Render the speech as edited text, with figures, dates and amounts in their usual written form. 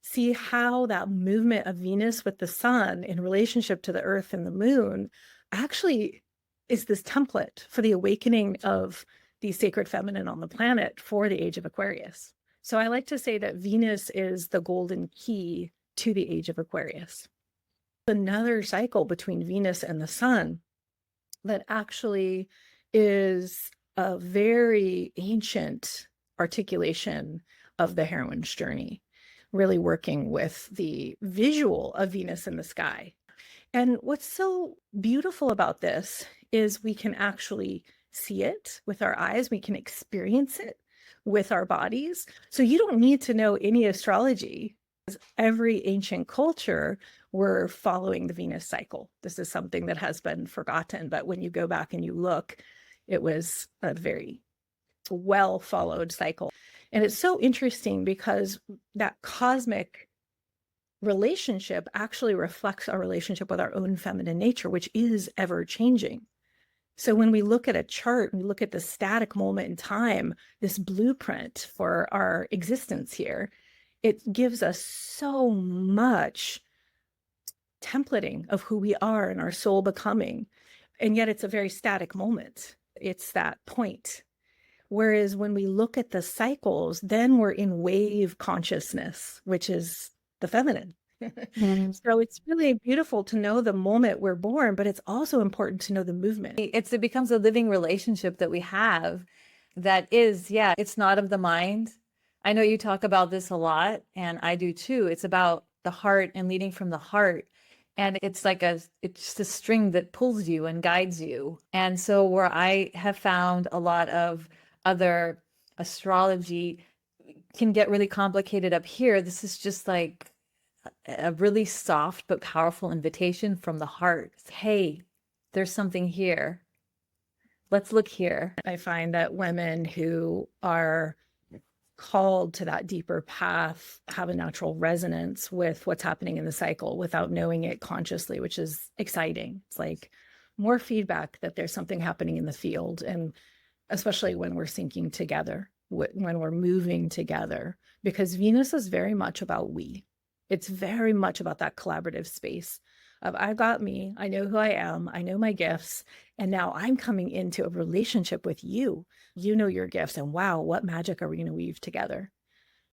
See how that movement of Venus with the sun in relationship to the earth and the moon actually is this template for the awakening of the sacred feminine on the planet for the age of Aquarius. So I like to say that Venus is the golden key to the age of Aquarius. Another cycle between Venus and the sun that actually is a very ancient articulation of the heroine's journey, really working with the visual of Venus in the sky. And what's so beautiful about this is we can actually see it with our eyes, we can experience it with our bodies. So you don't need to know any astrology. Every ancient culture were following the Venus cycle. This is something that has been forgotten, but when you go back and you look, it was a very well followed cycle. And it's so interesting because that cosmic relationship actually reflects our relationship with our own feminine nature, which is ever changing. So when we look at a chart, we look at the static moment in time, this blueprint for our existence here, it gives us so much templating of who we are and our soul becoming. And yet it's a very static moment. It's that point. Whereas when we look at the cycles, then we're in wave consciousness, which is the feminine. So it's really beautiful to know the moment we're born, but it's also important to know the movement. It becomes a living relationship that we have that is, yeah, it's not of the mind. I know you talk about this a lot, and I do too. It's about the heart and leading from the heart. And it's like it's just a string that pulls you and guides you. And so where I have found a lot of other astrology can get really complicated up here, this is just like a really soft but powerful invitation from the heart. Hey, there's something here. Let's look here. I find that women who are called to that deeper path have a natural resonance with what's happening in the cycle without knowing it consciously, which is exciting. It's like more feedback that there's something happening in the field, and especially when we're syncing together, when we're moving together, because Venus is very much about we. It's very much about that collaborative space of I've got me, I know who I am, I know my gifts, and now I'm coming into a relationship with you. You know your gifts, and wow, what magic are we going to weave together?